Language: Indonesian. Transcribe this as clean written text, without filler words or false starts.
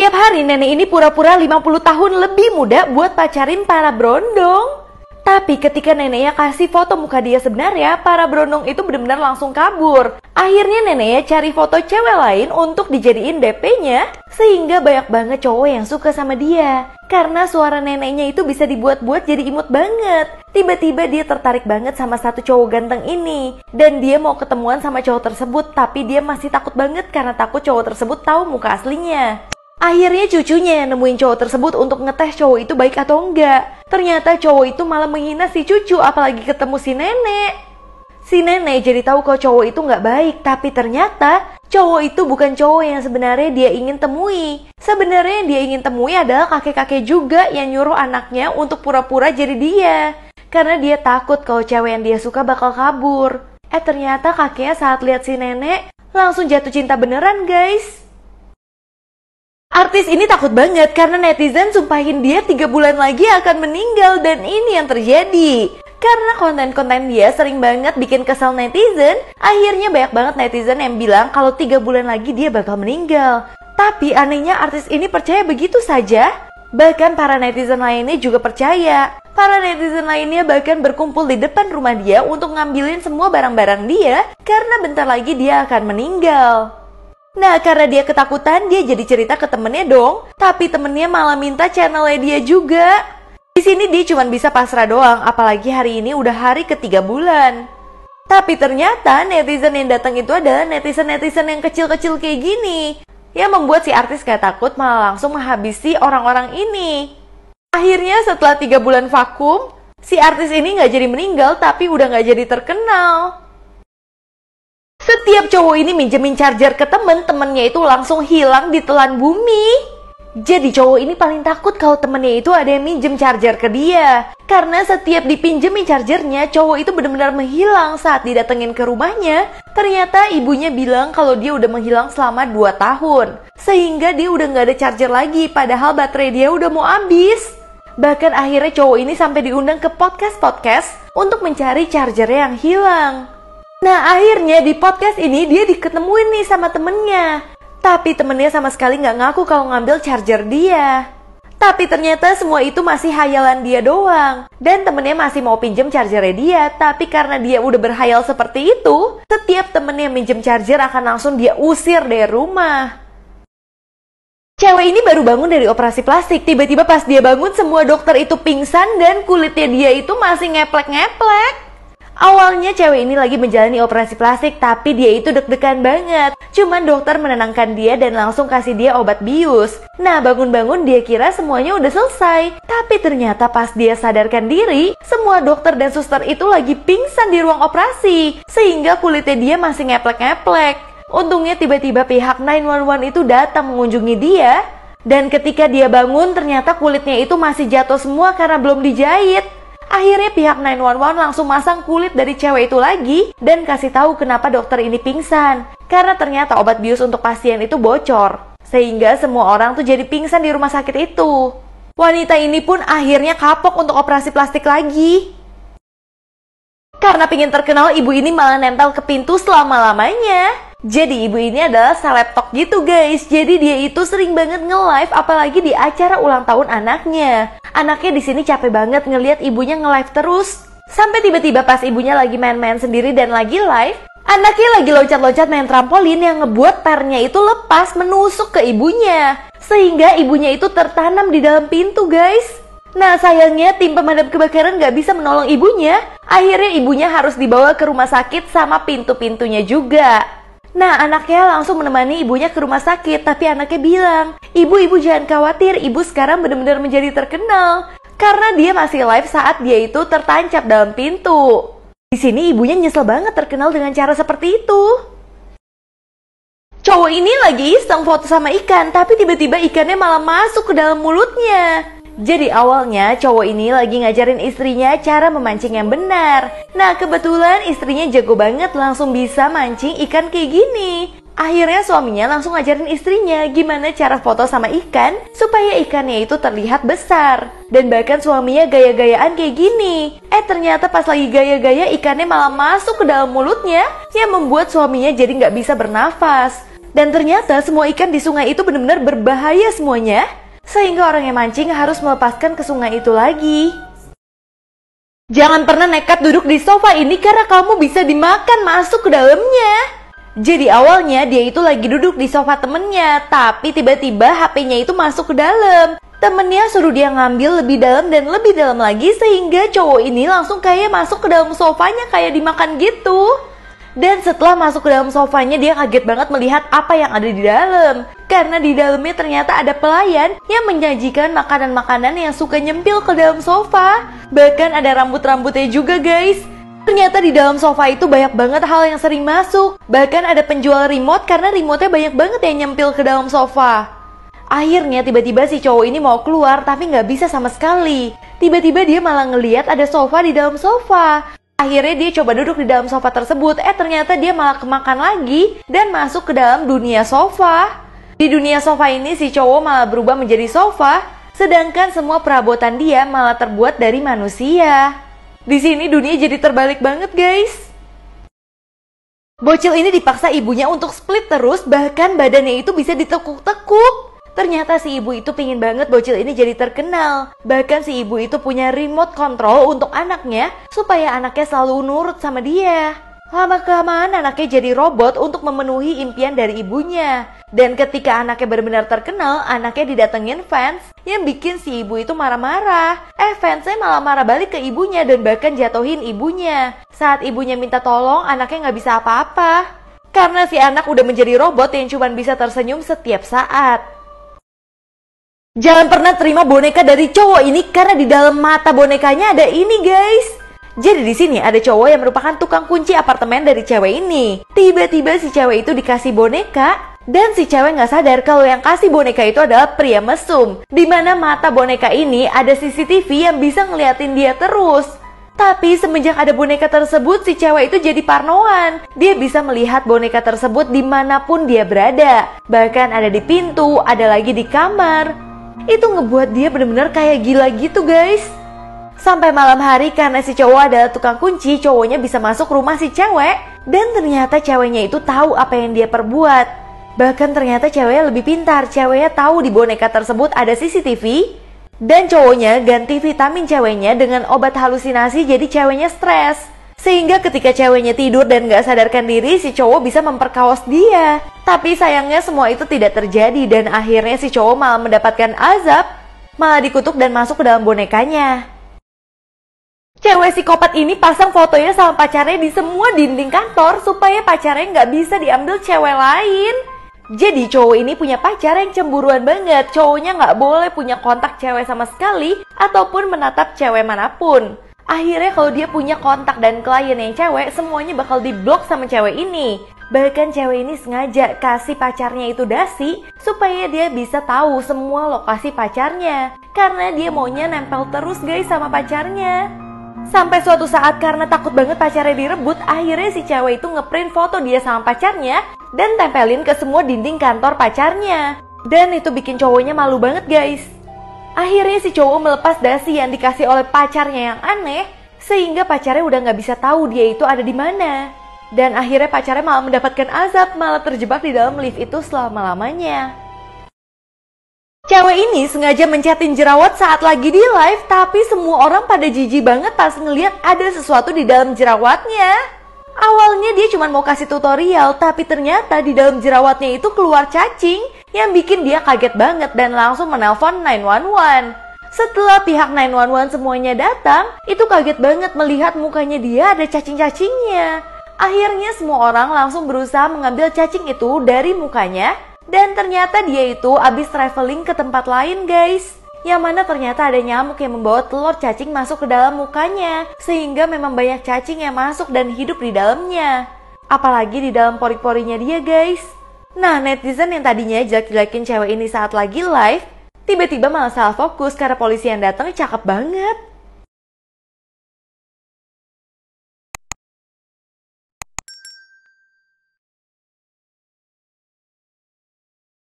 Setiap hari nenek ini pura-pura 50 tahun lebih muda buat pacarin para berondong. Tapi ketika neneknya kasih foto muka dia sebenarnya, para berondong itu benar-benar langsung kabur. Akhirnya neneknya cari foto cewek lain untuk dijadiin DP-nya, sehingga banyak banget cowok yang suka sama dia. Karena suara neneknya itu bisa dibuat-buat jadi imut banget. Tiba-tiba dia tertarik banget sama satu cowok ganteng ini. Dan dia mau ketemuan sama cowok tersebut, tapi dia masih takut banget karena takut cowok tersebut tahu muka aslinya. Akhirnya cucunya yang nemuin cowok tersebut untuk ngetes cowok itu baik atau enggak. Ternyata cowok itu malah menghina si cucu, apalagi ketemu si nenek. Si nenek jadi tahu kalau cowok itu nggak baik, tapi ternyata cowok itu bukan cowok yang sebenarnya dia ingin temui. Sebenarnya yang dia ingin temui adalah kakek-kakek juga yang nyuruh anaknya untuk pura-pura jadi dia. Karena dia takut kalau cewek yang dia suka bakal kabur. Ternyata kakeknya saat lihat si nenek langsung jatuh cinta beneran, guys. Artis ini takut banget karena netizen sumpahin dia 3 bulan lagi akan meninggal, dan ini yang terjadi. Karena konten-konten dia sering banget bikin kesal netizen, akhirnya banyak banget netizen yang bilang kalau 3 bulan lagi dia bakal meninggal. Tapi anehnya artis ini percaya begitu saja. Bahkan para netizen lainnya juga percaya. Para netizen lainnya bahkan berkumpul di depan rumah dia untuk ngambilin semua barang-barang dia karena bentar lagi dia akan meninggal. Nah, karena dia ketakutan, dia jadi cerita ke temennya dong. Tapi temennya malah minta channelnya dia juga. Di sini dia cuma bisa pasrah doang, apalagi hari ini udah hari ke-3 bulan. Tapi ternyata netizen yang datang itu adalah netizen-netizen yang kecil-kecil kayak gini, yang membuat si artis gak takut malah langsung menghabisi orang-orang ini. Akhirnya setelah 3 bulan vakum, si artis ini gak jadi meninggal tapi udah gak jadi terkenal. Setiap cowok ini minjemin charger ke temennya itu langsung hilang ditelan bumi. Jadi cowok ini paling takut kalau temennya itu ada yang minjem charger ke dia. Karena setiap dipinjemin chargernya, cowok itu benar-benar menghilang saat didatengin ke rumahnya. Ternyata ibunya bilang kalau dia udah menghilang selama 2 tahun. Sehingga dia udah gak ada charger lagi, padahal baterai dia udah mau habis. Bahkan akhirnya cowok ini sampai diundang ke podcast-podcast untuk mencari chargernya yang hilang. Nah, akhirnya di podcast ini dia diketemuin nih sama temennya. Tapi temennya sama sekali nggak ngaku kalau ngambil charger dia. Tapi ternyata semua itu masih hayalan dia doang. Dan temennya masih mau pinjem chargernya dia. Tapi karena dia udah berhayal seperti itu, setiap temennya minjem charger akan langsung dia usir dari rumah. Cewek ini baru bangun dari operasi plastik. Tiba-tiba pas dia bangun, semua dokter itu pingsan dan kulitnya dia itu masih ngeplek-ngeplek. Awalnya cewek ini lagi menjalani operasi plastik, tapi dia itu deg-degan banget. Cuman dokter menenangkan dia dan langsung kasih dia obat bius. Nah, bangun-bangun dia kira semuanya udah selesai. Tapi ternyata pas dia sadarkan diri, semua dokter dan suster itu lagi pingsan di ruang operasi. Sehingga kulitnya dia masih ngeplek-ngeplek. Untungnya tiba-tiba pihak 911 itu datang mengunjungi dia. Dan ketika dia bangun, ternyata kulitnya itu masih jatuh semua karena belum dijahit. Akhirnya pihak 911 langsung masang kulit dari cewek itu lagi dan kasih tahu kenapa dokter ini pingsan. Karena ternyata obat bius untuk pasien itu bocor, sehingga semua orang tuh jadi pingsan di rumah sakit itu. Wanita ini pun akhirnya kapok untuk operasi plastik lagi. Karena pingin terkenal, ibu ini malah nempel ke pintu selama-lamanya. Jadi ibu ini adalah selebtok gitu guys. Jadi dia itu sering banget nge-live, apalagi di acara ulang tahun anaknya. Anaknya di sini capek banget ngelihat ibunya nge-live terus. Sampai tiba-tiba pas ibunya lagi main-main sendiri dan lagi live, anaknya lagi loncat-loncat main trampolin yang ngebuat pernya itu lepas menusuk ke ibunya. Sehingga ibunya itu tertanam di dalam pintu guys. Nah, sayangnya tim pemadam kebakaran gak bisa menolong ibunya. Akhirnya ibunya harus dibawa ke rumah sakit sama pintu-pintunya juga. Nah, anaknya langsung menemani ibunya ke rumah sakit, tapi anaknya bilang, "Ibu jangan khawatir, ibu sekarang benar-benar menjadi terkenal." Karena dia masih live saat dia itu tertancap dalam pintu. Di sini ibunya nyesel banget terkenal dengan cara seperti itu. Cowok ini lagi iseng foto sama ikan, tapi tiba-tiba ikannya malah masuk ke dalam mulutnya. Jadi awalnya cowok ini lagi ngajarin istrinya cara memancing yang benar. Nah, kebetulan istrinya jago banget, langsung bisa mancing ikan kayak gini. Akhirnya suaminya langsung ngajarin istrinya gimana cara foto sama ikan supaya ikannya itu terlihat besar. Dan bahkan suaminya gaya-gayaan kayak gini. Ternyata pas lagi gaya-gaya ikannya malah masuk ke dalam mulutnya, yang membuat suaminya jadi nggak bisa bernafas. Dan ternyata semua ikan di sungai itu benar-benar berbahaya semuanya, sehingga orang yang mancing harus melepaskan ke sungai itu lagi. Jangan pernah nekat duduk di sofa ini karena kamu bisa dimakan masuk ke dalamnya. Jadi awalnya dia itu lagi duduk di sofa temennya, tapi tiba-tiba HP-nya itu masuk ke dalam. Temennya suruh dia ngambil lebih dalam dan lebih dalam lagi, sehingga cowok ini langsung kayak masuk ke dalam sofanya kayak dimakan gitu. Dan setelah masuk ke dalam sofanya, dia kaget banget melihat apa yang ada di dalam. Karena di dalamnya ternyata ada pelayan yang menyajikan makanan-makanan yang suka nyempil ke dalam sofa. Bahkan ada rambut-rambutnya juga guys. Ternyata di dalam sofa itu banyak banget hal yang sering masuk. Bahkan ada penjual remote karena remote-nya banyak banget yang nyempil ke dalam sofa. Akhirnya tiba-tiba si cowok ini mau keluar tapi nggak bisa sama sekali. Tiba-tiba dia malah ngeliat ada sofa di dalam sofa. Akhirnya dia coba duduk di dalam sofa tersebut, ternyata dia malah kemakan lagi dan masuk ke dalam dunia sofa. Di dunia sofa ini si cowok malah berubah menjadi sofa, sedangkan semua perabotan dia malah terbuat dari manusia. Di sini dunia jadi terbalik banget guys. Bocil ini dipaksa ibunya untuk split terus, bahkan badannya itu bisa ditekuk-tekuk. Ternyata si ibu itu pingin banget bocil ini jadi terkenal. Bahkan si ibu itu punya remote control untuk anaknya, supaya anaknya selalu nurut sama dia. Lama-kelamaan anaknya jadi robot untuk memenuhi impian dari ibunya. Dan ketika anaknya benar-benar terkenal, anaknya didatengin fans yang bikin si ibu itu marah-marah. Fansnya malah marah balik ke ibunya dan bahkan jatuhin ibunya. Saat ibunya minta tolong, anaknya nggak bisa apa-apa. Karena si anak udah menjadi robot yang cuma bisa tersenyum setiap saat. Jangan pernah terima boneka dari cowok ini karena di dalam mata bonekanya ada ini guys. Jadi di sini ada cowok yang merupakan tukang kunci apartemen dari cewek ini. Tiba-tiba si cewek itu dikasih boneka dan si cewek nggak sadar kalau yang kasih boneka itu adalah pria mesum. Dimana mata boneka ini ada CCTV yang bisa ngeliatin dia terus. Tapi semenjak ada boneka tersebut si cewek itu jadi parnoan. Dia bisa melihat boneka tersebut dimanapun dia berada. Bahkan ada di pintu, ada lagi di kamar. Itu ngebuat dia benar-benar kayak gila gitu guys. Sampai malam hari karena si cowok adalah tukang kunci, cowoknya bisa masuk rumah si cewek. Dan ternyata ceweknya itu tahu apa yang dia perbuat. Bahkan ternyata ceweknya lebih pintar. Ceweknya tahu di boneka tersebut ada CCTV. Dan cowoknya ganti vitamin ceweknya dengan obat halusinasi jadi ceweknya stres. Sehingga ketika ceweknya tidur dan gak sadarkan diri, si cowok bisa memperkaos dia. Tapi sayangnya semua itu tidak terjadi dan akhirnya si cowok malah mendapatkan azab, malah dikutuk dan masuk ke dalam bonekanya. Cewek psikopat ini pasang fotonya sama pacarnya di semua dinding kantor supaya pacarnya gak bisa diambil cewek lain. Jadi cowok ini punya pacar yang cemburuan banget. Cowoknya gak boleh punya kontak cewek sama sekali ataupun menatap cewek manapun. Akhirnya kalau dia punya kontak dan klien yang cewek, semuanya bakal diblok sama cewek ini. Bahkan cewek ini sengaja kasih pacarnya itu dasi supaya dia bisa tahu semua lokasi pacarnya. Karena dia maunya nempel terus guys sama pacarnya. Sampai suatu saat karena takut banget pacarnya direbut, akhirnya si cewek itu ngeprint foto dia sama pacarnya dan tempelin ke semua dinding kantor pacarnya. Dan itu bikin cowoknya malu banget guys. Akhirnya si cowok melepas dasi yang dikasih oleh pacarnya yang aneh, sehingga pacarnya udah gak bisa tahu dia itu ada di mana. Dan akhirnya pacarnya malah mendapatkan azab, malah terjebak di dalam lift itu selama-lamanya. Cewek ini sengaja mencetin jerawat saat lagi di live, tapi semua orang pada jijik banget pas ngeliat ada sesuatu di dalam jerawatnya. Awalnya dia cuma mau kasih tutorial, tapi ternyata di dalam jerawatnya itu keluar cacing yang bikin dia kaget banget dan langsung menelpon 911. Setelah pihak 911 semuanya datang, itu kaget banget melihat mukanya dia ada cacing-cacingnya. Akhirnya semua orang langsung berusaha mengambil cacing itu dari mukanya dan ternyata dia itu abis traveling ke tempat lain guys. Yang mana ternyata ada nyamuk yang membawa telur cacing masuk ke dalam mukanya. Sehingga memang banyak cacing yang masuk dan hidup di dalamnya. Apalagi di dalam pori-porinya dia guys. Nah netizen yang tadinya jelek-jelekin cewek ini saat lagi live, tiba-tiba malah salah fokus karena polisi yang datang cakep banget.